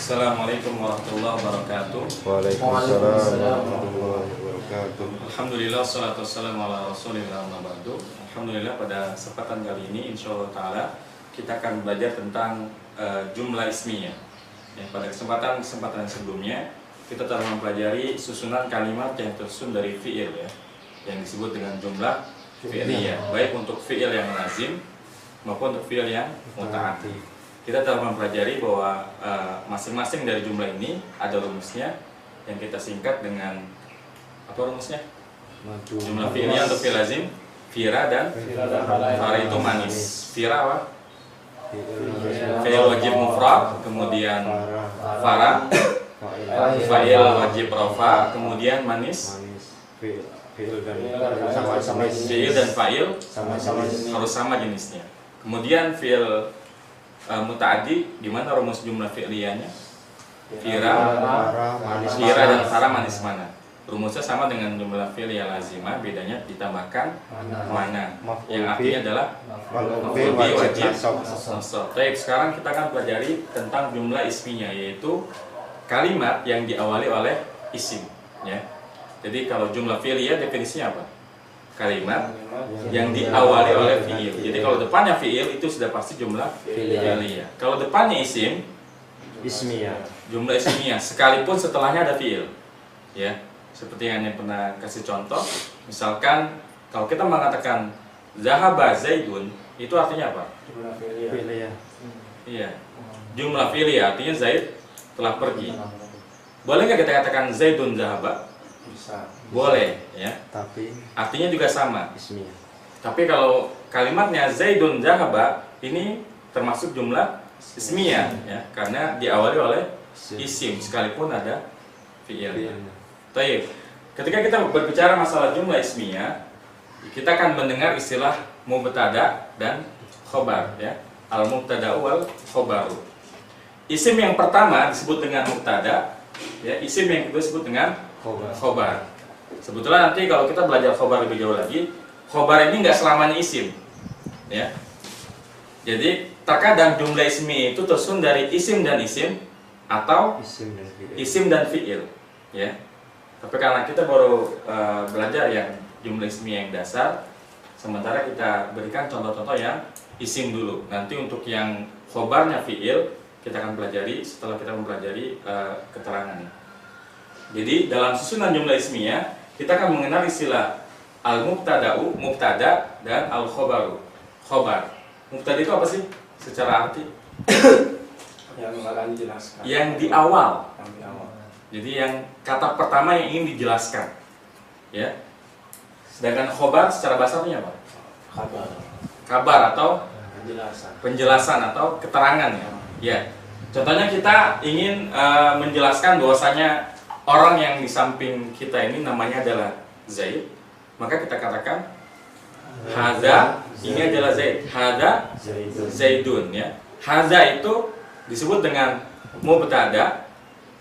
Assalamualaikum warahmatullahi wabarakatuh. Waalaikumsalam warahmatullahi wabarakatuh. Alhamdulillah, salatu wassalamu ala rasulillah amma ba'du. Alhamdulillah, pada kesempatan kali ini insyaallah ta'ala kita akan belajar tentang jumlah ismiyah. Ya, pada kesempatan yang sebelumnya kita telah mempelajari susunan kalimat yang tersusun dari fi'il ya, yang disebut dengan jumlah fi'liyah, baik untuk fi'il yang lazim maupun untuk fi'il yang muta'addi. Kita telah mempelajari bahwa masing-masing dari jumlah ini ada rumusnya yang kita singkat dengan apa rumusnya? Jumlah fi'liyah untuk fi'il lazim, fira dan fara itu manis. Fira apa? Fi'il wajib mufrad, kemudian fara, fa'il wajib rafa, kemudian manis. Fi'il dan fa'il harus sama jenisnya. Kemudian fi'il muta'addi, gimana rumus jumlah fi'liyahnya? Fira dan fara manis mana? Rumusnya sama dengan jumlah fi'liyah lazimah, bedanya ditambahkan mana, yang artinya adalah maf'ul wajib nasab. Baik, sekarang kita akan pelajari tentang jumlah ismiyah, yaitu kalimat yang diawali oleh isim ya. Jadi kalau jumlah fi'liyah definisinya apa? Kalimat yang diawali oleh fi'il. Jadi kalau depannya fi'il itu sudah pasti jumlah fi'liyah. Kalau depannya isim, Ismiyah. jumlah ismiyah sekalipun setelahnya ada fi'il. Ya, seperti yang Anda pernah kasih contoh, misalkan kalau kita mengatakan zahaba zaidun, itu artinya apa? Jumlah fi'liyah. Iya. Jumlah fi'liyah artinya Zaid telah pergi. Boleh nggak kita katakan zaidun zahaba? Bisa. Boleh ya. Tapi Artinya juga sama. ismiyah. Tapi kalau kalimatnya Zaidun zahaba ini termasuk jumlah ismiyah ya, karena diawali oleh isim sekalipun ada fi'il. Baik. Ketika kita berbicara masalah jumlah ismiyah, kita akan mendengar istilah mubtada dan khobar ya. Al mubtada wal khobaru. Isim yang pertama disebut dengan mubtada ya, isim yang kedua disebut dengan khobar. Sebetulnya nanti kalau kita belajar khobar lebih jauh lagi, khobar ini nggak selamanya isim ya. Jadi terkadang jumlah ismi itu tersusun dari isim dan isim atau isim dan fi'il ya. Tapi karena kita baru belajar yang jumlah ismi yang dasar, sementara kita berikan contoh-contoh yang isim dulu. Nanti untuk yang khobarnya fi'il kita akan pelajari setelah kita mempelajari keterangannya. Jadi dalam susunan jumlah ismiyah kita akan mengenal istilah al-mubtada'u, mubtada, dan al-khobaru, khobar. Mubtada itu apa sih secara arti? Yang akan dijelaskan. Yang di awal. Jadi yang kata pertama yang ingin dijelaskan. Ya. Sedangkan khobar secara bahasa artinya apa? Kabar atau penjelasan atau keterangan ya. Ya. Contohnya kita ingin menjelaskan bahwasanya orang yang di samping kita ini namanya adalah Zaid, maka kita katakan hadza, ini adalah Zaid. Hadza Zaidun ya. Hadza itu disebut dengan mubtada,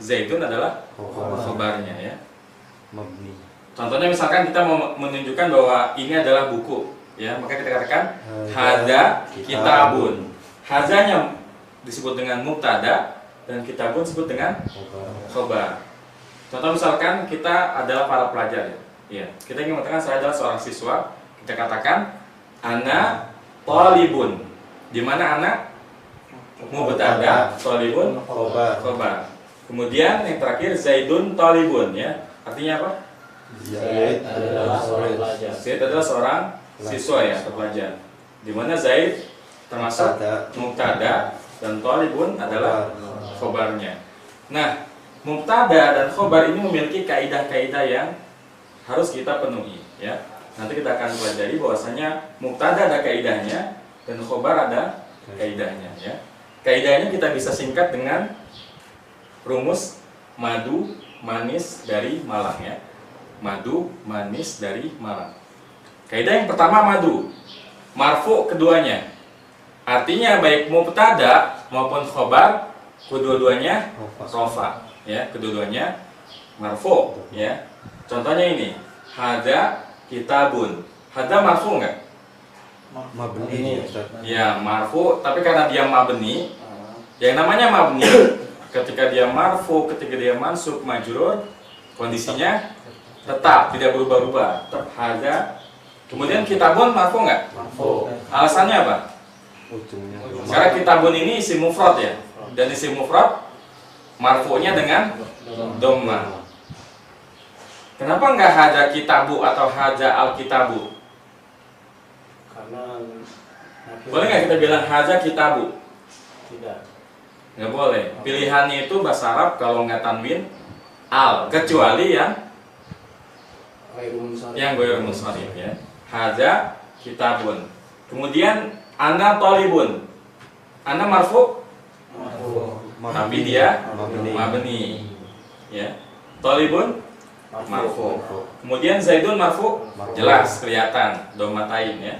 Zaidun adalah khabarnya ya. Contohnya misalkan kita mau menunjukkan bahwa ini adalah buku ya, maka kita katakan hadza kitabun. Hadzanya disebut dengan mubtada dan kitabun disebut dengan khabar. Contoh misalkan kita adalah para pelajar ya. Kita ingin mengatakan saya adalah seorang siswa, kita katakan ana talibun. Di mana ana? Mubtada, talibun khobar. Kemudian yang terakhir zaidun talibun ya. Artinya apa? Zaid adalah seorang siswa ya, atau pelajar. Di mana Zaid termasuk mubtada dan talibun adalah khobarnya. Nah, mubtada dan khobar ini memiliki kaidah-kaidah yang harus kita penuhi ya. Nanti kita akan pelajari bahwasanya mubtada ada kaidahnya dan khobar ada kaidahnya ya. Kaidahnya kita bisa singkat dengan rumus madu manis dari Malang ya. Madu manis dari Malang. Kaidah yang pertama madu, marfu keduanya. Artinya baik mubtada maupun khobar kedua-duanya rofa. Ya, kedua-duanya marfu ya. Contohnya ini, hadza kitabun. Hadza marfu enggak? Mabni. Ya, marfu, tapi karena dia mabni, yang namanya mabni ketika dia marfu, ketika dia mansub, majrur, kondisinya tetap tidak berubah-ubah. Tetap hadza. Kemudian kitabun marfu nggak? Marfu. Alasannya apa? Ujungnya. Sekarang kitabun ini isim mufrad ya, dan isim mufrad marfu'nya dengan dhamma. Kenapa nggak hadza kitabu atau hadza al-kitabu? Karena Boleh nggak kita bilang hadza kitabu? tidak. Nggak boleh. Pilihannya itu bahasa Arab kalau nggak tanwin al, kecuali yang goyer munsharif ya. Hadza kitabun. Kemudian ana thalibun. Ana marfu, tapi dia mabni. Ya. Thalibun marfu. Kemudian zaidun marfu, jelas kelihatan dhammatain ya.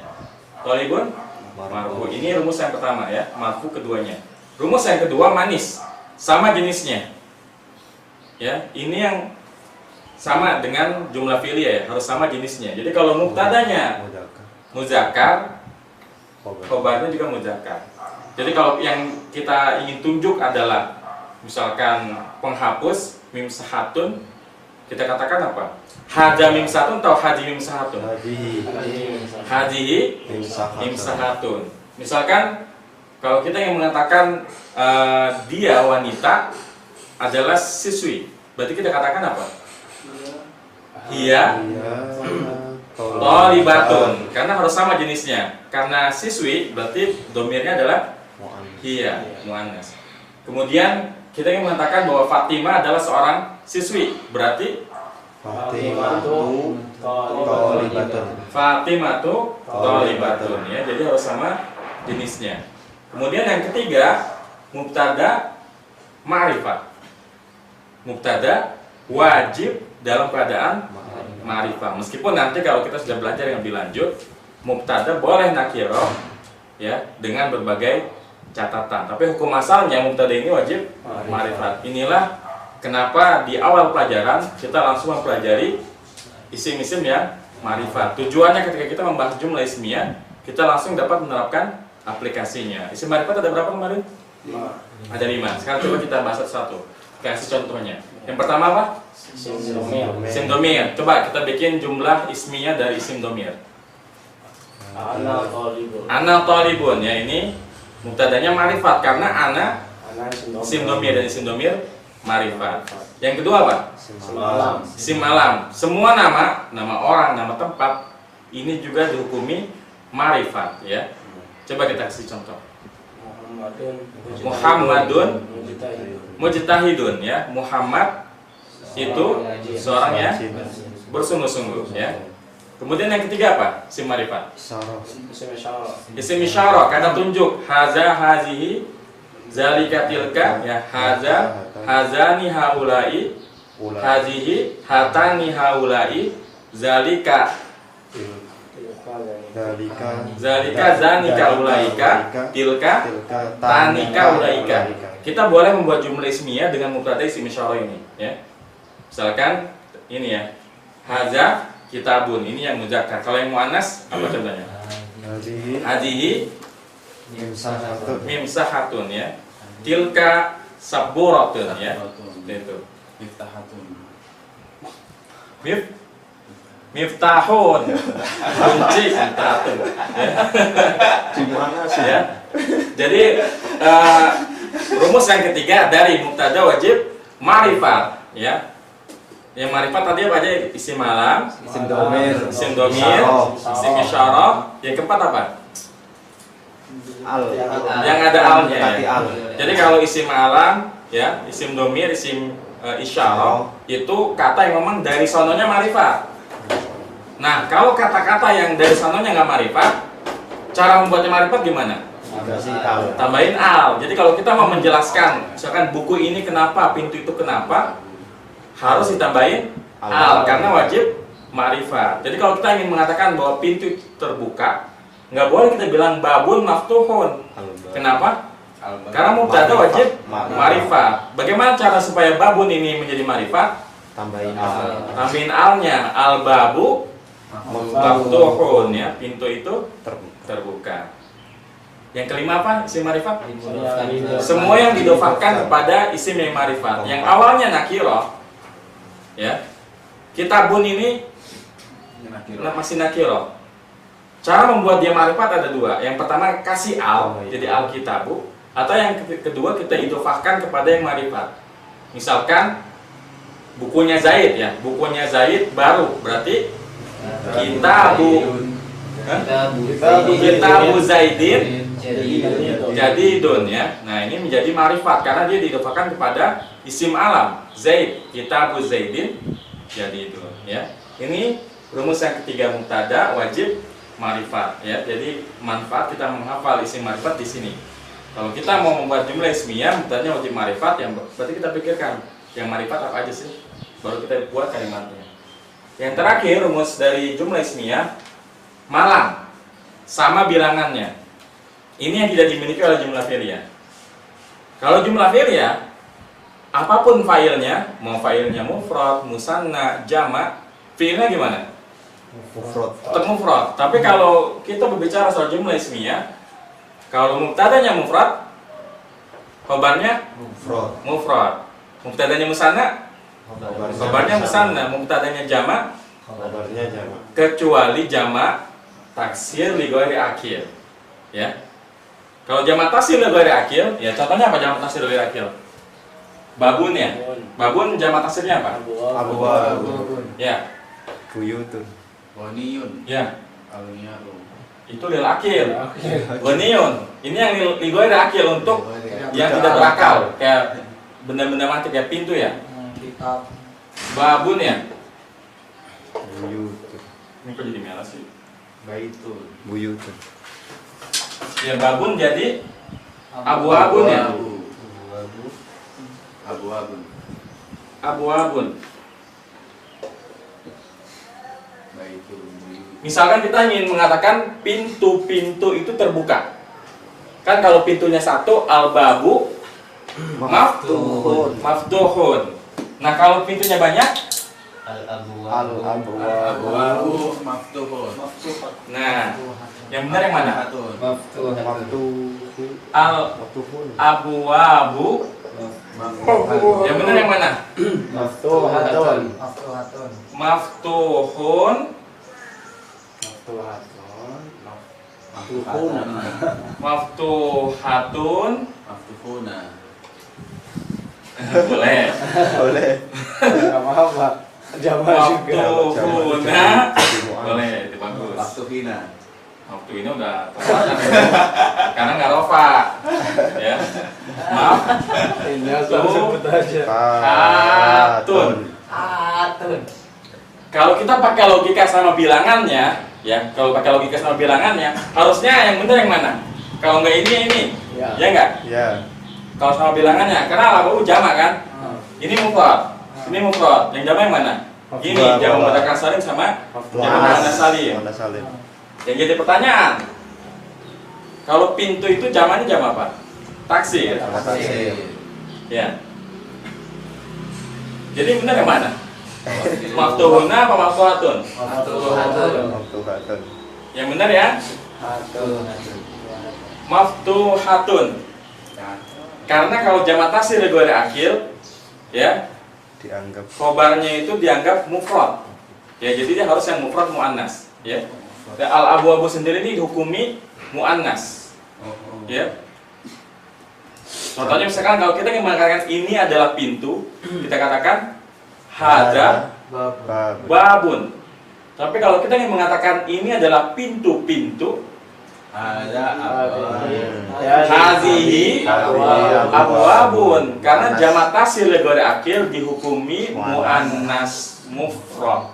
Thalibun marfu. Ini rumus yang pertama ya, marfu keduanya. Rumus yang kedua manis, sama jenisnya. Ya, ini yang sama dengan jumlah fi'liyah ya, harus sama jenisnya. Jadi kalau mubtadanya muzakkar, khobarnya juga muzakkar. Jadi kalau yang kita ingin tunjuk adalah misalkan penghapus mim sahatun, kita katakan apa? Hadza mim sahatun atau haji mim sahatun? Haji mim sahatun. Misalkan kalau kita yang mengatakan dia wanita adalah siswi, berarti kita katakan apa? Hiya thalibatun, karena harus sama jenisnya. Karena siswi berarti domirnya adalah hiya, muannas. Kemudian kita ingin mengatakan bahwa Fatimah adalah seorang siswi, berarti Fatimatu thalibatun ya. Jadi harus sama jenisnya. Kemudian yang ketiga, mubtada ma'rifat. Mubtada wajib dalam keadaan ma'rifah. Meskipun nanti kalau kita sudah belajar yang lebih lanjut, mubtada boleh nakirah ya dengan berbagai catatan. Tapi hukum asalnya mubtada ini wajib ma'rifat. Inilah kenapa di awal pelajaran kita langsung mempelajari isim-isim yang ma'rifat. Tujuannya ketika kita membahas jumlah ismiyah, kita langsung dapat menerapkan aplikasinya. Isim ma'rifat ada berapa kemarin? 5. Ada 5. Sekarang coba kita bahas satu-satu. Kasih contohnya. Yang pertama apa? Isim domir. Coba kita bikin jumlah ismiyah dari isim domir. Ana thalibun ya, ini mubtadanya ma'rifat karena ana isim domir dan isim domir ma'rifat. Yang kedua apa? Isim alam. Semua nama orang, nama tempat ini juga dihukumi ma'rifat ya. Coba kita kasih contoh. Muhammadun mujtahidun ya. Muhammad itu seorang yang bersungguh-sungguh ya. Kemudian yang ketiga apa? Isim ma'rifat. Isim isyarah karena tunjuk haza hazihi zalika tilka ya. Haza hazani haulai hazihi hatani haulai zalika zalika zanika ulaika tilka tanika ulaika. Kita boleh membuat jumlah ismiyah dengan mubtada isim isyarah ini ya. Misalkan ini ya, haza kitabun, ini yang muzakkar. Kalau yang muannas apa contohnya? Hadhihi mimsahatun ya. Tilka saburatun ya. Itu. Miftahun. Kunci miftahun. Ya. Jadi rumus yang ketiga dari mubtada wajib ma'rifat ya. Yang ma'rifat tadi apa aja? Isim alam, isim domir, isim isyarah. Yang keempat apa? Yang ada alnya ya. Jadi kalau isim alam ya, isim domir, isim isyarah itu kata yang memang dari sononya ma'rifat. Nah, kalau kata-kata yang dari sononya nggak ma'rifat, cara membuatnya ma'rifat gimana? Tambahin al. Jadi kalau kita mau menjelaskan, misalkan buku ini kenapa, pintu itu kenapa, harus ditambahin al karena wajib ma'rifat. Jadi kalau kita ingin mengatakan bahwa pintu terbuka, nggak boleh kita bilang babun maftuhun. Kenapa? Karena mubtada wajib ma'rifat. Bagaimana cara supaya babun ini menjadi ma'rifat? Tambahin alnya. Al babu maftuhun ya, pintu itu terbuka. Yang kelima apa? Isim ma'rifat? Iya. Semua yang didofakan kepada isim yang ma'rifat. Yang awalnya nakirah, ya. Kitabun ini masih nakirah. Cara membuat dia ma'rifat ada dua. Yang pertama kasih al, jadi al-kitabu. Atau yang kedua kita idofahkan kepada yang ma'rifat. Misalkan bukunya Zaid ya, bukunya Zaid baru, berarti Kitabu Zaidin Jadidun ya. Nah, ini menjadi ma'rifat karena dia didofahkan kepada isim alam Zaid, Kitabu Zaidin Jadidun ya. Ini rumus yang ketiga mubtada wajib ma'rifat ya. Jadi manfaat kita menghafal isim ma'rifat di sini. Kalau kita mau membuat jumlah ismiyah mubtadanya wajib ma'rifat, yang berarti kita pikirkan yang ma'rifat apa aja sih, baru kita buat kalimatnya. Yang terakhir rumus dari jumlah ismiyah malang sama bilangannya. Ini yang tidak dimiliki oleh jumlah fi'liyah. Kalau jumlah fi'liyah, apapun fa'ilnya, mau fa'ilnya mufrad, musanna, jamak, fi'ilnya gimana? Tetap mufrad. Tapi kalau kita berbicara soal jumlah ismiyah, kalau mubtadanya mufrad, khabarnya mufrad. Mubtadanya musanna, khabarnya musanna. Mubtadanya jamak, Kabarnya jamak. kecuali jamak taksir li ghairi akil. Ya. Kalau jamak taksir li ghairi akil, ya contohnya apa jamak taksir li ghairi akil? Babun ya. Babun jamak taksirnya apa? Abwabun. Ya. Buyutun. Waniyun. Ya. Alniyarun. Itu lil akil. Ghaniyun. Ini yang li ghairi akil untuk yang tidak berakal, kayak benda-benda mati kayak pintu ya. Kitab. Babun ya. Buyutun. Ini kok jadi merah sih? Baitun. Buyutun. Ya babun jadi abu-abun ya. Abu-abun. Abu-abun. Baitun. Misalkan kita ingin mengatakan pintu-pintu itu terbuka. Kan kalau pintunya satu al-babu maftuhun. Nah, kalau pintunya banyak Abu-abu maftuhun. nah, yang benar yang mana? Maftuhun. Al-abwabu. Yang benar yang mana? Maftuhatun. Maftuhun. Maftuhatun. Maftuhuna. Boleh. Maaf Pak. Jamak juga. Maftuhuna. Boleh, itu bagus. Maftuhina. Waktu ini udah terlambat karena nggak rofa, ya. Maaf. Ini asal sebut aja. Hatun. Kalau kita pakai logika sama bilangannya, ya. Kalau pakai logika sama bilangannya, harusnya yang benar yang mana? Kalau nggak ini, ya nggak? Ya. Kalau sama bilangannya, karena al-abu jamak kan? Ini mufrad, ini mufrad. Yang jamak yang mana? Gini, jamak mudzakkar salim sama jamak muannas salim. Yang jadi pertanyaan, kalau pintu itu jamaknya jam apa? Taksir. Ya. Jadi benar yang mana? Maftuhuna apa maftuhatun? Maftuhatun. Yang benar ya? Maftuhatun. Karena kalau jamak taksir ghairi akil, ya, Dianggap khobarnya itu dianggap mufrad. Ya, jadi dia harus yang mufrad muannas, ya. Dan al-abu-abu sendiri ini dihukumi muannas. Ya. Contohnya misalkan kalau kita ingin mengatakan ini adalah pintu, kita katakan hada babun. Tapi kalau kita ingin mengatakan ini adalah pintu-pintu, Ada hazihi abwabun. Karena jamak taksir ghairi akil dihukumi muannas mufrad.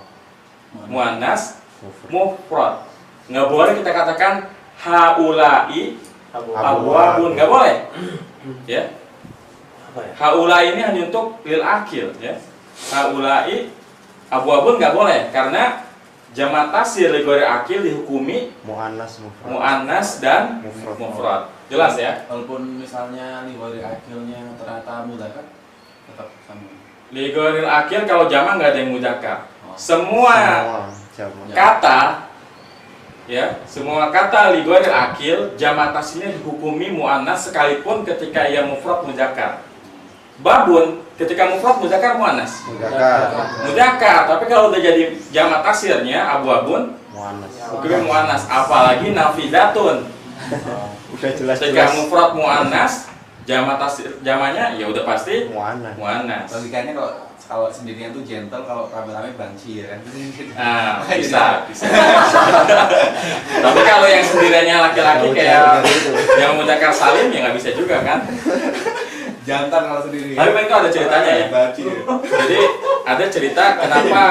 Muannas mufrad. Nggak boleh kita katakan haulai abwabun, nggak boleh. Ya. Haulai ini hanya untuk lil akil, ya. Haulai abwabun nggak boleh karena jamak taksir ghairi akil dihukumi muannas dan mufrad. Jelas ya? Walaupun misalnya liwari akilnya ternyata mudzakkar tetap sama. Li ghairil akil kalau jamak nggak ada yang mudzakkar. Semua jamak. kata ya, semua kata li ghairil akil jamak taksirnya dihukumi muannas sekalipun ketika ia mufrad muzakkar. Babun ketika mufrad muzakkar muannas. Muzakkar, tapi kalau udah jadi jamak taksirnya abwabun hukumnya muannas, apalagi nafidatun. Udah jelas-jelas. Ketika mufrad muannas, jamak taksir jamanya ya udah pasti muannas. Logikanya kalau sendirian tuh gentle, kalau rame-rame banci ya kan. Nah, bisa. Tapi kalau yang sendiriannya laki-laki kayak yang muzakkar salim ya nggak bisa juga kan. Jantan kalau sendiri. Tapi itu ada ceritanya ya. Banci. Jadi ada cerita kenapa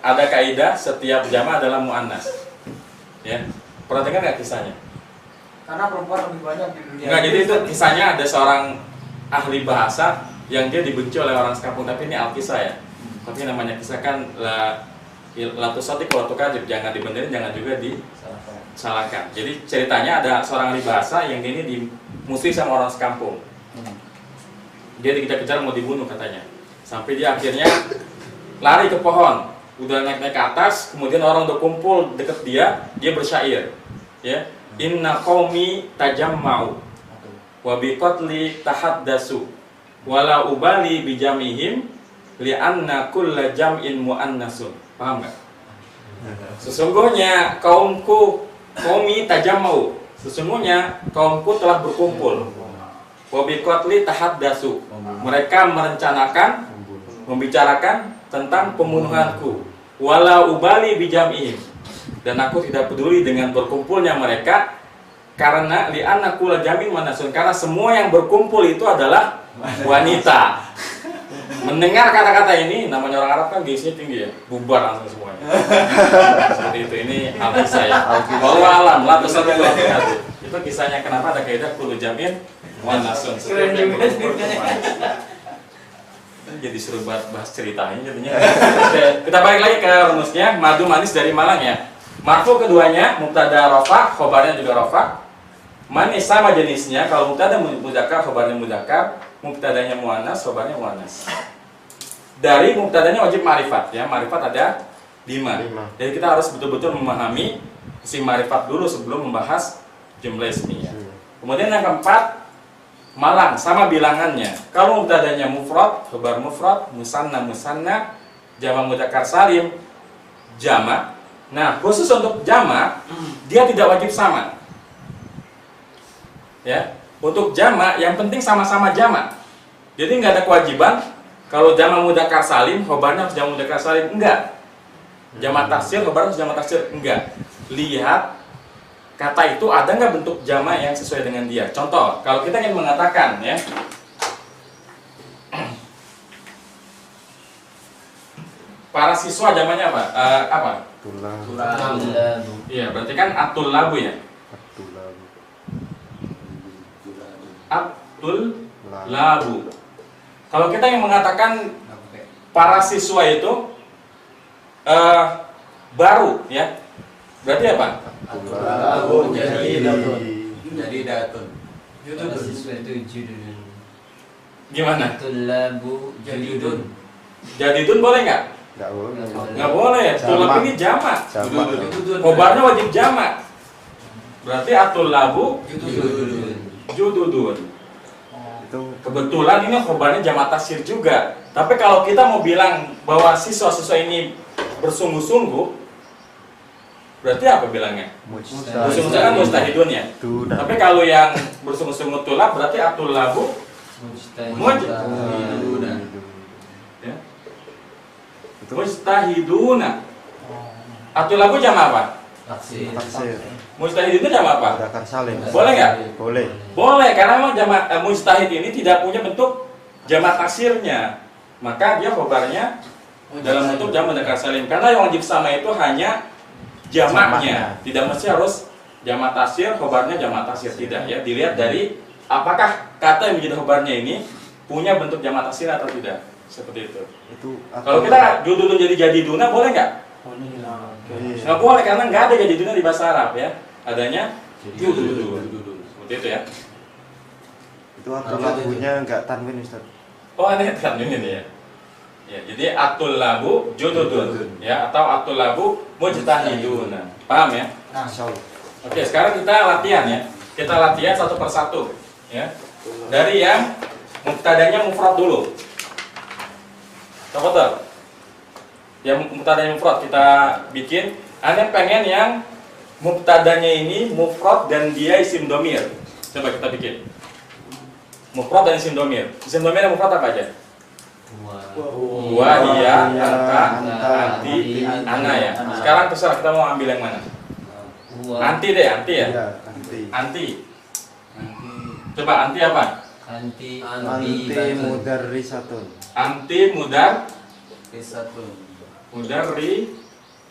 ada kaidah setiap jamak adalah muannas. Ya. Pernah dengar nggak kisahnya? Karena perempuan lebih banyak di dunia. Enggak, jadi itu kisahnya ada seorang ahli bahasa yang dia dibenci oleh orang sekampung, tapi ini alkisah ya. Tapi namanya kisah kan la tusatik wa tukadzib, jangan dibenerin, jangan juga disalahkan. Jadi ceritanya ada seorang ahli bahasa yang ini dimusuhi sama orang sekampung. Dia dikejar-kejar mau dibunuh katanya. Sampai dia akhirnya lari ke pohon. Udah naik ke atas, kemudian orang udah kumpul deket dia bersyair. Ya. Inna qaumi tajamma'u wa biqatli tahaddasu wala ubali bijamihim li'anna kulla jam'in muannasun. Paham enggak? Sesungguhnya qaumi tajamma'u. Sesungguhnya kaumku telah berkumpul. Wa biqatli tahaddasu. Mereka merencanakan membicarakan tentang pembunuhanku. Wala ubali bijamihim. Dan aku tidak peduli dengan berkumpulnya mereka karena li'anna kulla jamin muannasun, karena semua yang berkumpul itu adalah wanita. Mendengar kata-kata ini, namanya orang Arab kan gengsinya tinggi ya, bubar langsung semuanya. Seperti itu, ini alkisah ya. Wallahu alam, la tusaddiq. Itu kisahnya kenapa ada kaidah kullu jamin muannasun. Keren juga Jadi suruh bahas ceritanya jadinya. Kita balik lagi ke rumusnya, madu manis dari Malang ya. Marfu keduanya mubtada rafa, khobarnya juga rafa. Manis sama jenisnya, kalau mubtada muzakkar, khobarnya muzakkar, mubtadanya muannas, khobarnya muannas. Dari mubtadanya wajib ma'rifat ya, ma'rifat ada 5. Jadi kita harus betul-betul memahami isim ma'rifat dulu sebelum membahas jumlah ismiyah. Kemudian yang keempat, malang sama bilangannya. Kalau mubtadanya mufrad, khobar mufrad, musanna, jamak mudzakkar salim, jamak. Nah, khusus untuk jamak, dia tidak wajib sama. Ya, untuk jamak yang penting sama-sama jamak. Jadi nggak ada kewajiban kalau jamak mudzakkar salim, khobarnya harus jamak mudzakkar salim, enggak. Jamak taksir, khobar harus jamak taksir, enggak. Lihat kata itu ada nggak bentuk jamak yang sesuai dengan dia. Contoh, kalau kita ingin mengatakan ya, para siswa jamaknya apa? Apa? Iya, berarti kan atul labu ya. Atul labu. Kalau kita yang mengatakan para siswa itu baru ya, berarti apa? Jadi datun. Siswa itu judun. Gimana? Tulabu jadidun. Jadidun boleh nggak? Nggak boleh. Nggak boleh. Tulab ini jamak. Khobarnya wajib jamak. Berarti atul labu jududun. Itu Kebetulan ini khobarnya jamak taksir juga. Tapi kalau kita mau bilang bahwa siswa-siswa ini bersungguh-sungguh, berarti apa bilangnya? Bersungguh-sungguh kan mustahidun ya. Tapi kalau yang bersungguh-sungguh tulab berarti atul labu mujtahidun. Ya. Mustahiduna. Atul labu jamak apa? taksir. Mustahid itu jamak apa? Mudzakkar salim. Boleh nggak? Boleh. Boleh, karena memang jamak mustahid ini tidak punya bentuk jamak taksirnya. Maka dia khobarnya dalam bentuk jamak mudzakkar salim. Karena yang wajib sama itu hanya jamaknya. Tidak mesti harus jamak taksir, khobarnya jamak taksir, tidak ya. Dilihat dari apakah kata yang menjadi khobarnya ini punya bentuk jamak taksir atau tidak. Seperti itu. Kalau kita judulun jadi duna boleh nggak? Nggak boleh, karena nggak ada jadiduna di bahasa Arab ya. Adanya judulun. Seperti itu ya. Itu atul labunya nggak tanwin Ustaz. Oh, ada tanwin ini ya. Ya, jadi atul labu jududun ya, atau atul labu mujtahiduna. Paham ya? Nah, Oke, sekarang kita latihan ya. Kita latihan satu persatu ya. Dari yang mubtadanya mufrad dulu. Tafadhal. Yang mubtadanya mufrad kita bikin. Anda pengen yang mubtadanya ini mufrad dan dia isim domir. Coba kita bikin. Mufrad dan isim domir. Isim domir mufrad apa aja? Gua, dia, anta, anti, ana ya. Sekarang terserah kita mau ambil yang mana. Anti deh, anti ya. Iya, anti. Anti. Coba anti apa? anti Mudarrisatun. Anti mudar Risatun. mudari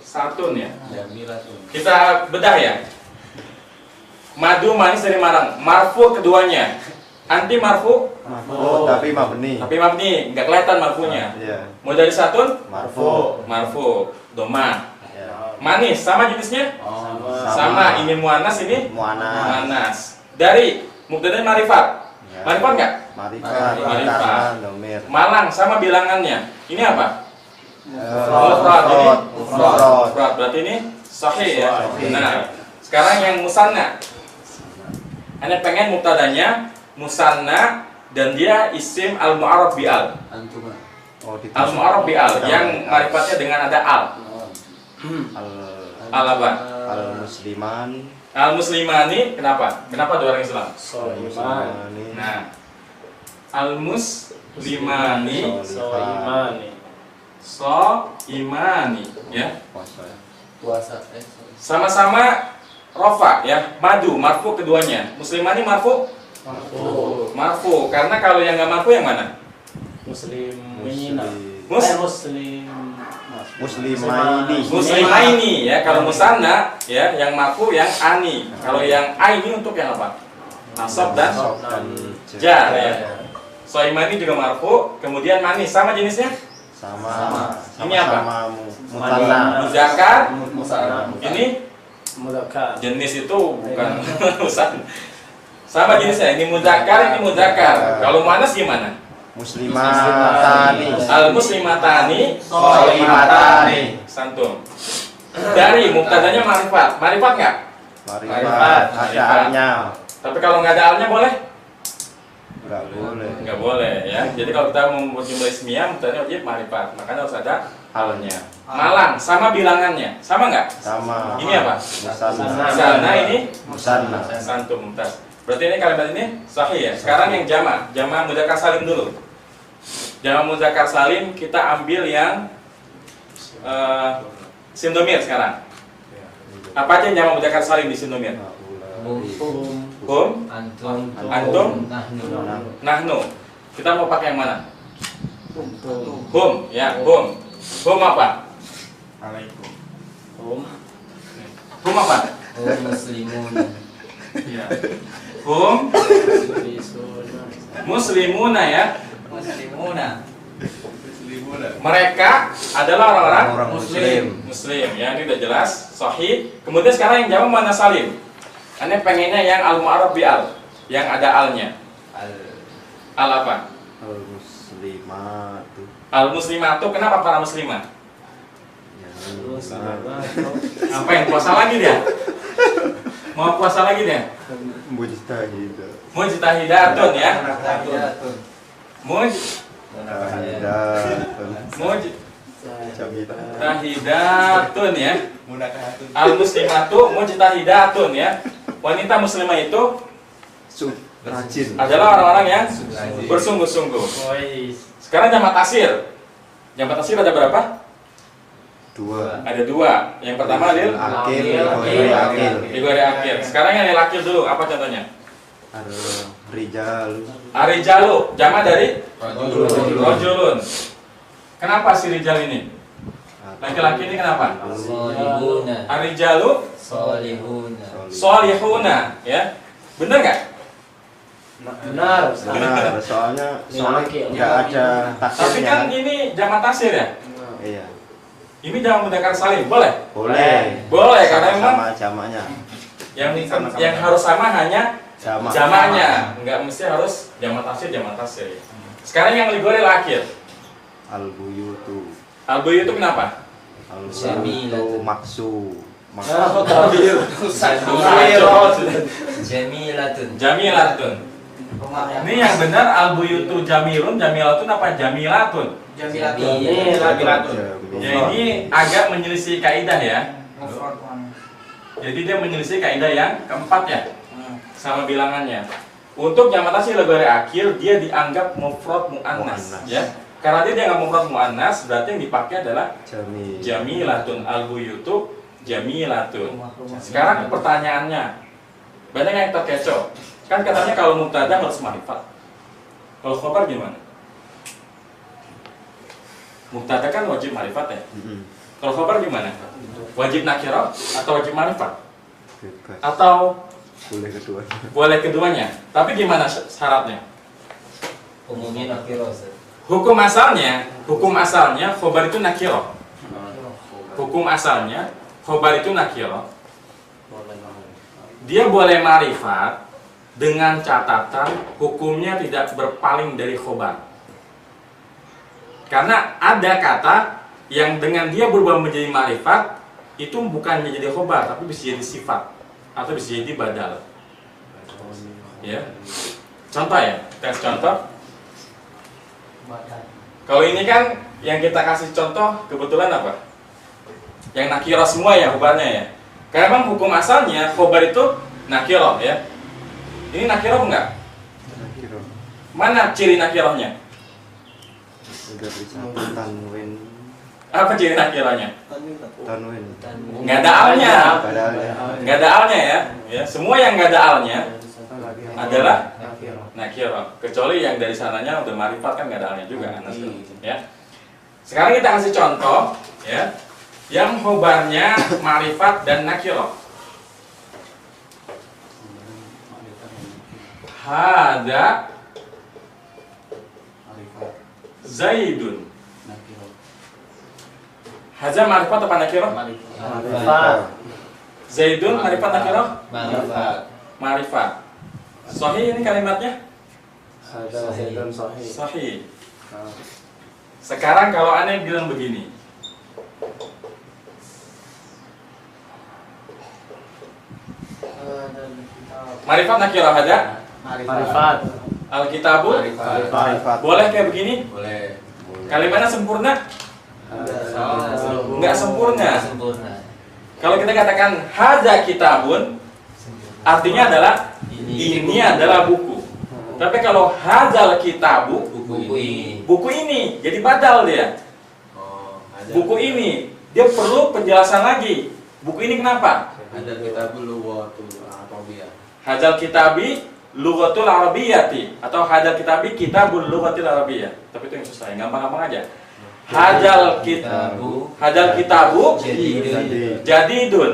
satun ya. Jamilatun. Kita bedah ya. Madu manis dari Marang. Marfu keduanya. Anti marfu Marfu tapi mabni. tapi mabni, nggak kelihatan marfunya. Iya. Mudari satun Marfu. marfu, doma. Ya. Manis sama jenisnya? Oh, Sama. Ini muannas, ini Muannas. muannas. Dari mubtada marifat. Ya. Marifat nggak? Marifat. Marifat. Karena domir. Malang sama bilangannya. Ini apa? Mufrad. Ini Mufrad. mufrad. Berarti ini sahih ya. Sahih. Nah, sekarang yang musanna. Anda pengen mubtadanya musanna dan dia isim al mu'arraf bi al. Antuma. Oh, Al mu'arraf bi al yang marifatnya dengan ada al. Al apa? Al musliman. Al muslimani kenapa? Kenapa dua orang Islam? Muslimani. Nah, al muslimani so imani ya. Puasa. Sama-sama rofa ya, madu marfu keduanya. Muslimani marfu marfu karena kalau yang nggak marfu yang mana? Muslimina. Mus Muslimaini. muslimaini ya. Kalau musanna ya yang marfu yang ani. Kalau yang aini untuk yang apa? Nasab dan Nasab dan jar ya. Soimani juga marfu, kemudian manis sama jenisnya? sama. Ini apa? Sama mutanna. Muzakkar. Musana. Ini Mudzakkar. jenis itu bukan musanna. Sama jenisnya, ini muzakkar, ini muzakkar. Kalau manas gimana? Muslimatani. Al muslimatani Sholimatani. santum. Dari mubtadanya marifat. Marifat nggak? Marifat. Ada alnya. Tapi kalau nggak ada alnya boleh? Enggak boleh. Nggak boleh ya. Jadi kalau kita membuat jumlah ismiyah, mubtadanya wajib marifat. Makanya harus ada alnya. Malang sama bilangannya. Sama nggak? Sama. Ini apa? Musanna. Sana ini Musanna. santum mumtaz. Berarti ini kalimat ini sahih ya. Sekarang yang jama' mudzakkar salim dulu. Jama' mudzakkar salim kita ambil yang isim domir sekarang. Apa aja jama' mudzakkar salim di isim domir? Hum, antum, nahnu. Kita mau pakai yang mana? Hum, ya, hum. Hum apa? Hum apa? muslimun Ya. Hum muslimuna ya. muslimuna Mereka adalah orang-orang Orang muslim. Muslim ya, ini udah jelas, sahih. Kemudian sekarang yang jawab mana salim? Anda pengennya yang al mu'arraf bi al, yang ada alnya. Al apa? Al muslimatu. Al muslimatu. Kenapa para muslimah? Apa yang puasa lagi dia? Mau puasa lagi dia? Mujtahid. Mujtahidatun ya. Mujtahidatun ya. Al muslimatu mujtahidatun ya. Wanita muslimah itu Rajin. adalah orang-orang yang bersungguh-sungguh. Sekarang jamak taksir. Jamak taksir ada berapa? 2. Ada 2. Yang pertama lil Akil. Ligori akhir. Sekarang yang lil akhir dulu. Apa contohnya? Al rijal. Arijalu. Jamak dari Rajulun. rojulun. Kenapa si rijal ini? Laki-laki ini kenapa? solihuna Arijalu solihuna solihuna ya. Bener nggak? Benar. Benar, soalnya nggak ada Tapi taksirnya. kan ini jamak taksir ya. Iya. Ini jamak mudzakkar salim. Boleh? Boleh. Boleh karena memang sama jamaknya. yang harus sama hanya Jamak. jamaknya, nggak mesti harus jamak taksir ya. Sekarang yang ligori akhir. Al buyutu. Albuyu itu kenapa? Al Jamilatun. buyutu maksu. Oh, tabir. Jamilatun. Jamilatun. Ini yang benar al-buyutu jamilun, jamilatun apa jamilatun? Jamilatun. Ya ini agak menyelisih kaidah ya. Jadi dia menyelisih kaidah yang keempat ya. Sama bilangannya. Untuk jamak tasghir legore akhir dia dianggap mufrad muannas ya. Karena dia dianggap mufrad muannas berarti yang dipakai adalah jamilatun al-buyutu jamilatun. Sekarang pertanyaannya, banyak yang terkecoh. Kan katanya kalau mubtada harus ma'rifat. Kalau khobar gimana? Mubtada kan wajib ma'rifat ya. Kalau khobar gimana? Wajib nakirah atau wajib ma'rifat? Bebas. Atau Boleh keduanya. boleh keduanya? Tapi gimana syaratnya? Umumnya nakiro. Hukum asalnya khobar itu nakirah. Hukum asalnya khobar itu nakirah. Dia boleh ma'rifat dengan catatan hukumnya tidak berpaling dari khobar. Karena ada kata yang dengan dia berubah menjadi ma'rifat itu bukan menjadi khobar tapi bisa jadi sifat atau bisa jadi badal. Ya. Contoh ya, tes contoh. Kalau ini kan yang kita kasih contoh kebetulan apa? Yang nakirah semua ya khobarnya ya. Karena memang hukum asalnya khobar itu nakirah ya. Ini nakirah enggak? Nakiro. Mana ciri nakirahnya? Udah dicatat tanwin. Apa ciri nakirahnya? Tanwin. Nggak ada alnya. Padahal Nggak ada alnya ya. Ya, semua yang nggak ada alnya adalah nakirah. Kecuali yang dari sananya udah ma'rifat kan nggak ada alnya juga. Ya. Sekarang kita kasih contoh ya. Yang khobarnya ma'rifat dan nakirah. Hada Zaidun. Haza ma'rifat apa nakirah? Ma'rifat. Zaidun ma'rifat nakirah? Ma'rifat. Ma'rifat. Sahih ini kalimatnya? Ada dan sahih. Sahih. Sekarang kalau aneh bilang begini. Ma'rifat nakirah ada? Ma'rifat. Alkitabu? Ma'rifat. Boleh kayak begini? Boleh. Kalimatnya sempurna? Enggak sempurna. Sempurna. Kalau kita katakan hadza kitabun, artinya adalah ini adalah buku. Tapi kalau hadzal kitabu, buku ini jadi badal dia. Buku ini dia perlu penjelasan lagi. Buku ini kenapa? Ada kitab lughatul Arabiyah. Hadzal kitabi lughatul arabiyyati atau hadzal kitabi kitabul lughatil arabiyyah. Tapi itu yang susah, yang gampang-gampang aja. Hadzal kitabu jadidun.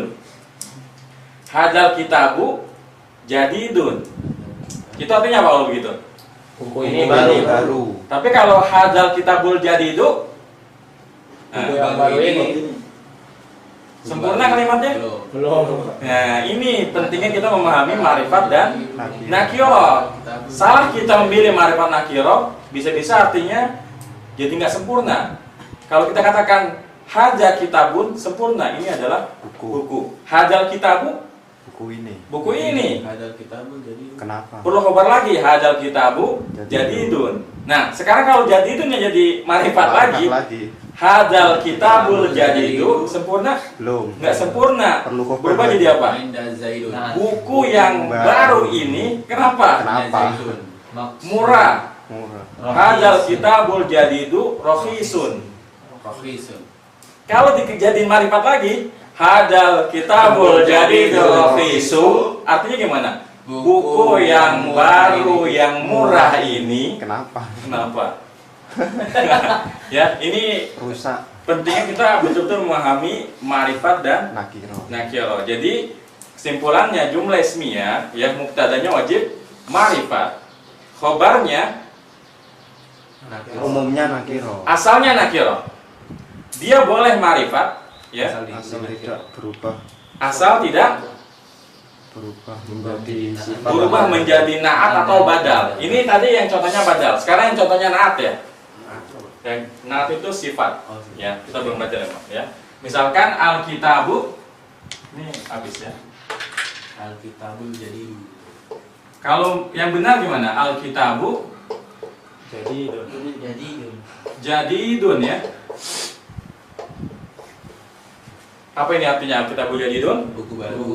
Hadzal kitabu jadidun. Itu artinya apa kalau begitu? Buku ini baru. Tapi kalau hadzal kitabul jadidu, Buku yang baru ini. sempurna kalimatnya? Belum. Nah, ini pentingnya kita memahami ma'rifat dan nakirah. Salah kita memilih ma'rifat nakirah, bisa-bisa artinya jadi nggak sempurna. Kalau kita katakan hadza kitabun, sempurna, ini adalah buku. Hadzal kitabu, buku ini. Ada kitab jadi Kenapa? Perlu khobar lagi, hadzal kitabu jadidun. Nah, sekarang kalau jadidunnya jadi ma'rifat lagi, hadzal kitabul jadidu sempurna? Belum. Nggak sempurna. Perlu khobar Berubah lagi. jadi apa? Inda Zaidun. Buku yang baru ini kenapa? Kenapa? Murah. Murah. Hadzal kitabul jadidu rakhisun. Fakhisun. Kalau dijadiin ma'rifat lagi, hadzal kitabul jadidu rakhisu, artinya gimana? Buku yang baru yang murah ini Kenapa? kenapa? Ya, ini Rusak. pentingnya kita betul-betul memahami ma'rifat dan Nakiro. nakirah. Jadi kesimpulannya jumlah ismiyah ya muktadanya wajib ma'rifat. Khobarnya Umumnya nakiro. asalnya nakirah. Dia boleh ma'rifat ya, Asal tidak berubah. asal tidak menjadi sifat. berubah menjadi naat atau badal. Ini tadi yang contohnya badal. Sekarang yang contohnya naat ya. Yang naat itu sifat. Ya, kita belum baca ya. Misalkan al-kitabu Ini habis ya. Alkitabul jadi Kalau yang benar gimana? Alkitabu Jadi jadidun ya. Apa ini artinya Alkitabu jadidun? buku baru.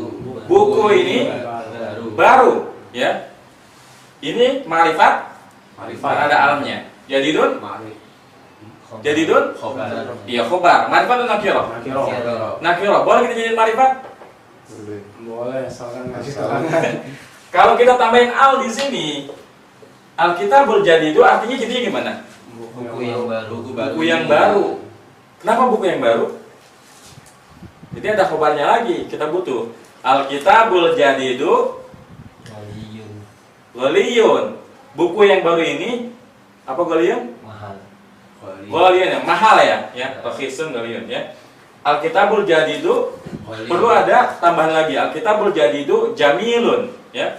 Buku ini baru ya. Ini marifat ada alamnya. Jadidun? Jadidun? Khobar. Iya, khobar. Marifat atau nakirah? Nakiro. Nakirah. Boleh kita jadiin marifat? Boleh. Boleh, soalnya ngasih keterangan. Kalau kita tambahin al di sini, Alkitabul jadidu artinya jadinya gimana? Buku yang baru. Buku yang baru. Kenapa buku yang baru? Jadi ada khobarnya lagi. Kita butuh Alkitabul jadidu Waliyun. ghaliyun. Buku yang baru ini apa ghaliyun? Mahal. Ghaliyun ya, mahal ya, rakhisun ghaliyun ya. Alkitabul jadidu perlu ada tambahan lagi. Alkitabul jadidu jamilun ya.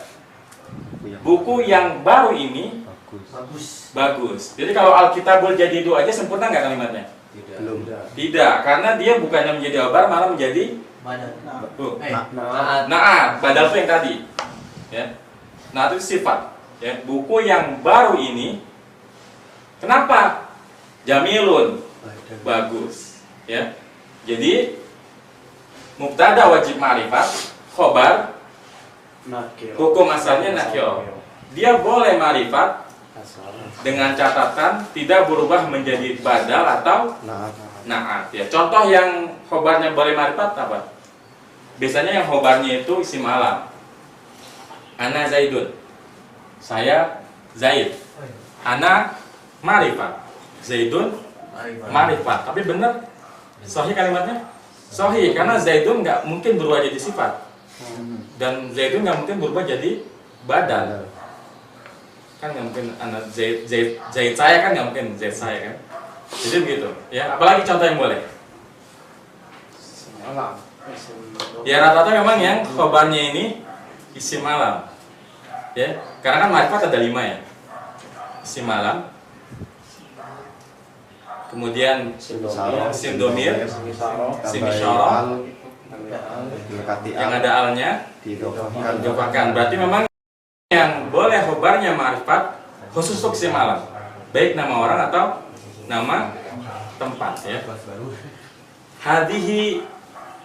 Buku yang baru ini Bagus. bagus. Jadi kalau Alkitabul jadidu aja sempurna nggak kalimatnya? Belum. Tidak, karena dia bukannya menjadi khobar malah menjadi tuh. Nah, badal itu yang tadi. Ya. Nah, itu sifat. Ya, buku yang baru ini kenapa? Jamilun. Bagus. Ya. Jadi mubtada wajib ma'rifat, khobar, Nakiro. hukum asalnya nakiro. Dia boleh ma'rifat Asal. dengan catatan tidak berubah menjadi badal atau Nah, naat ya. Contoh yang khobarnya boleh ma'rifat apa? Biasanya yang khobarnya itu isim alam. Ana Zaidun. Saya Zaid. Ana ma'rifat. Zaidun ma'rifat. Tapi benar sahih kalimatnya? Sahih karena Zaidun nggak mungkin berubah jadi sifat. Dan Zaidun nggak mungkin berubah jadi badal. Kan nggak mungkin anak Zaid saya kan nggak mungkin Zaid saya kan. Jadi begitu ya. Apalagi contoh yang boleh? Alam. Ya rata-rata memang yang khobarnya ini isim alam. Ya, karena kan ma'rifat ada 5 ya. Isim alam. Kemudian isim domir, Misaro. isim tambahin isyarah al, dekati yang al, ada alnya diidofahkan. diidofahkan. Berarti memang yang boleh khobarnya ma'rifat khusus untuk isim alam. Baik nama orang atau nama tempat ya. Hadihi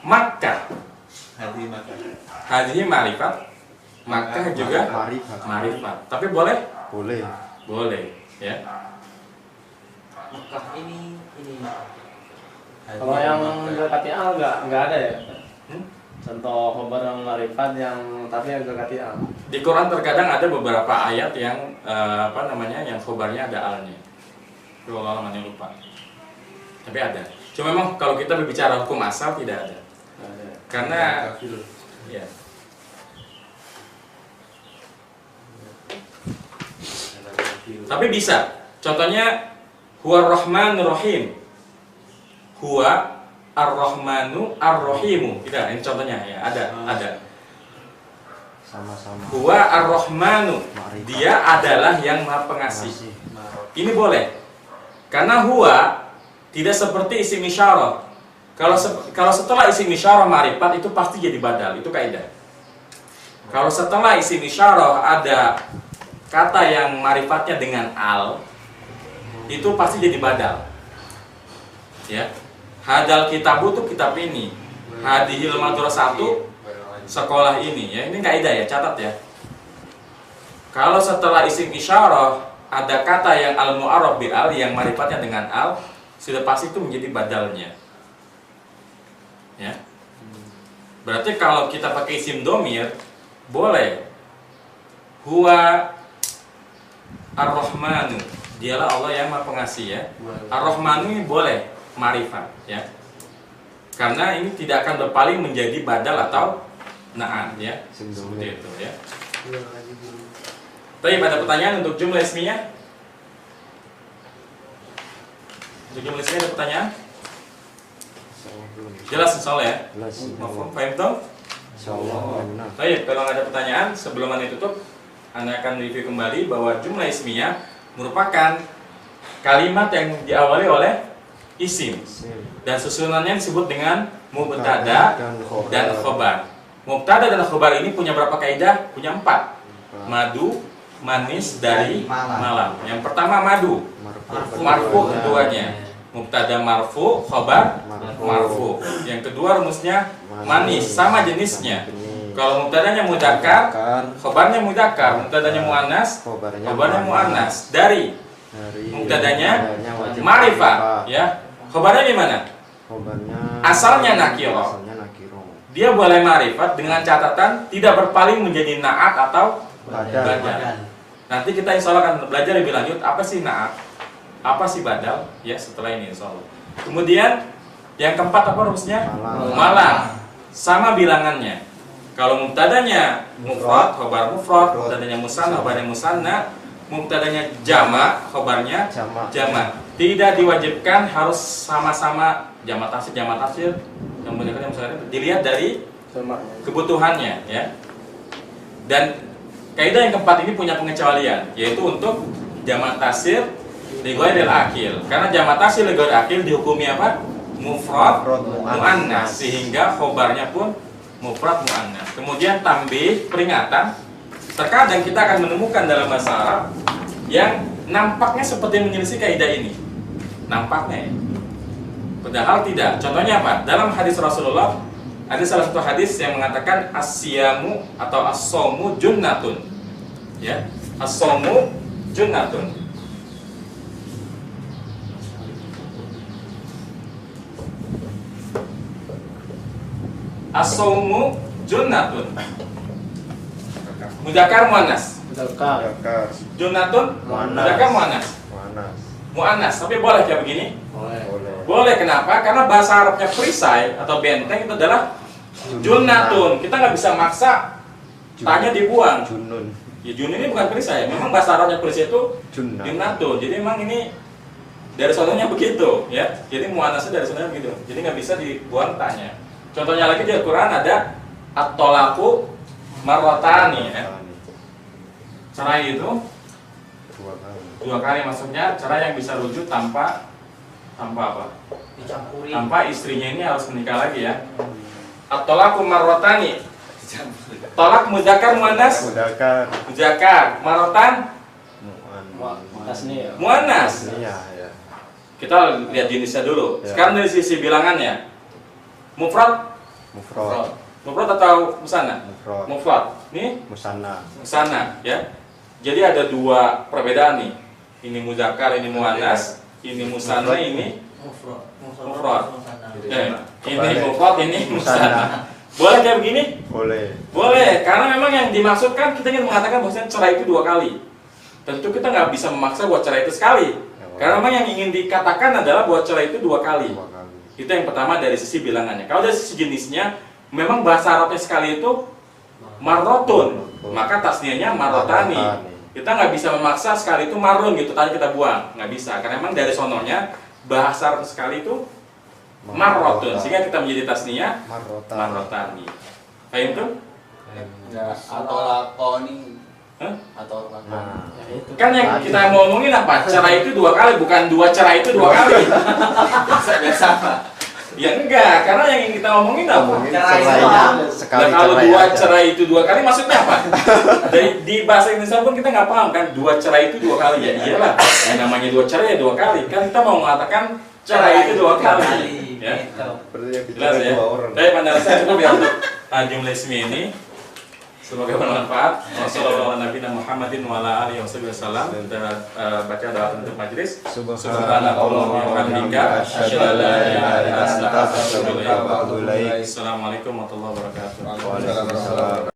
Makkah. Hadihi ma'rifat. Makkah juga Marifat. ma'rifat. Tapi boleh? Boleh. Boleh ya. Mekah ini. Kalau yang dekati al nggak ada ya? Hmm? Contoh khobar yang marifat yang tapi yang dekati al. Di Quran terkadang ada beberapa ayat yang yang khobarnya ada alnya. Itu Allah yang lupa. Tapi ada. Cuma memang kalau kita berbicara hukum asal tidak ada. Nggak ada. Karena ya. Tapi bisa. Contohnya huwa rahmanur rahim. Huwa ar-rahmanu ar-rahimu. Tidak, ini contohnya ya, ada. Sama-sama. Huwa ar-rahmanu. Ma'rifat. Dia adalah yang Maha Pengasih. Masih. Ini boleh. Karena huwa tidak seperti isim isyarah. Kalau setelah isim isyarah ma'rifat itu pasti jadi badal, itu kaidah. Kalau setelah isim isyarah ada kata yang ma'rifatnya dengan al, itu pasti jadi badal. Ya. Hadal kitabu itu kitab ini. Hadihil madrasatu sekolah ini ya. Ini kaidah ya, catat ya. Kalau setelah isim isyarah ada kata yang al-mu'arraf bil al yang ma'rifatnya dengan al, sudah pasti itu menjadi badalnya. Ya. Berarti kalau kita pakai isim domir boleh. Huwa ar-rahmanu. Dialah Allah yang Maha Pengasih ya. Ar-rahmanu ini boleh ma'rifat ya. Karena ini tidak akan berpaling menjadi badal atau na'at ya. Seperti itu ya. Tapi ada pertanyaan untuk jumlah ismiyah? Untuk jumlah ismiyah ada pertanyaan? Jelas insyaallah ya? Jelas. Mafhum, paham toh? Insyaallah benar. Baik, kalau nggak ada pertanyaan sebelum Anda tutup, Anda akan review kembali bahwa jumlah ismiyah merupakan kalimat yang diawali oleh isim dan susunannya disebut dengan mubtada dan khobar. Mubtada dan khobar ini punya berapa kaidah? Punya 4. Madu, manis dari malam. Yang pertama madu, marfu keduanya. Mubtada marfu, khobar marfu. Yang kedua rumusnya manis, sama jenisnya. Kalau mubtadanya mudzakkar, khobarnya mudzakkar. Mubtadanya muannas, khobarnya muannas. Dari mubtadanya ma'rifah, ya. Khobarnya gimana? Asalnya nakiro. Dia boleh ma'rifat dengan catatan tidak berpaling menjadi na'at atau badal. Nanti kita insya Allah akan belajar lebih lanjut apa sih na'at, apa sih badal, ya setelah ini insya Allah. Kemudian yang keempat apa rumusnya? Malang. Sama bilangannya. Kalau mubtadanya mufrad, khobar mufrad, mubtadanya musanna, khobarnya musanna, mubtadanya jamak, khobarnya jamak. Tidak diwajibkan harus sama-sama jamak taksir yang menggunakan yang besar. Dilihat dari kebutuhannya, ya. Dan kaidah yang keempat ini punya pengecualian, yaitu untuk jamak taksir li ghairil akil. Karena jamak taksir li ghairil akil dihukumi apa? Mufrad muannas, sehingga khobarnya pun mufrad muannas. Kemudian tambih, peringatan. Terkadang kita akan menemukan dalam bahasa Arab yang nampaknya seperti menyelisih kaidah ini. Nampaknya, ya. Padahal tidak. Contohnya apa? Dalam hadis Rasulullah ada salah satu hadis yang mengatakan as-siyamu atau as-shaumu junnatun. Ya, as-shaumu junnatun. As-shaumu junnatun. Mudzakkar muannas. Junnatun mudzakkar muannas. Muannas, tapi boleh kayak begini? Boleh, kenapa? Karena bahasa Arabnya perisai atau benteng itu adalah junnatun. Kita nggak bisa maksa tanya dibuang. Ya junun ini bukan perisai. Memang bahasa Arabnya perisai itu junnatun. Jadi memang ini dari sononya begitu, ya. Jadi muannasnya dari sononya begitu. Jadi nggak bisa dibuang tanya. Contohnya lagi di Al-Quran ada at-tolaqu marratani, ya. Cerai itu dua kali, maksudnya cerai yang bisa rujuk tanpa apa? Dicampuri. Tanpa istrinya ini harus menikah lagi, ya. At-tolaqu marratani. Tolak mudzakkar muannas? Mudzakkar. Marratan? Muannas. Kita lihat jenisnya dulu. Sekarang dari sisi bilangannya. Mufrad atau musanna? Mufrad. Ini musanna, ya. Jadi ada dua perbedaan nih. Ini mudzakkar, ini muannas. Ini musanna, ini mufrad. Ini mufrad, ini musanna. Boleh kayak begini? Boleh, karena memang yang dimaksudkan kita ingin mengatakan bahwasanya cerai itu dua kali. Tentu kita nggak bisa memaksa buat cerai itu sekali. Karena memang yang ingin dikatakan adalah buat cerai itu dua kali. Itu yang pertama dari sisi bilangannya. Kalau dari sisi jenisnya, memang bahasa Arabnya sekali itu marrotun, maka tasniahnya marrotani. Kita nggak bisa memaksa sekali itu marun gitu, tadi kita buang, nggak bisa. Karena memang dari sononya bahasa Arab sekali itu marrotun, sehingga kita menjadi tasniah marrotani. Paham tuh? Atau lakoni. Atau lakoni. Kan yang kita mau ngomongin apa? Cerai itu dua kali, bukan dua cerai itu dua kali. Sama. Ya enggak, karena yang ingin kita ngomongin apa? Sekali kalau dua cerai itu dua kali maksudnya apa? Di bahasa Indonesia pun kita nggak paham kan, dua cerai itu dua kali, ya iyalah. Yang namanya dua cerai ya dua kali. Kan kita mau mengatakan cerai itu dua kali. Ya. Jelas ya. Tapi pandang saya cukup ya untuk jumlah ismi ini. Semoga bermanfaat. Wassalamualaikum warahmatullahi wabarakatuh. Kita baca doa untuk majelis. Subhanallah wa bihamdika asyhadu an la ilaha illa anta astaghfiruka wa atubu ilaik. Assalamualaikum warahmatullahi wabarakatuh.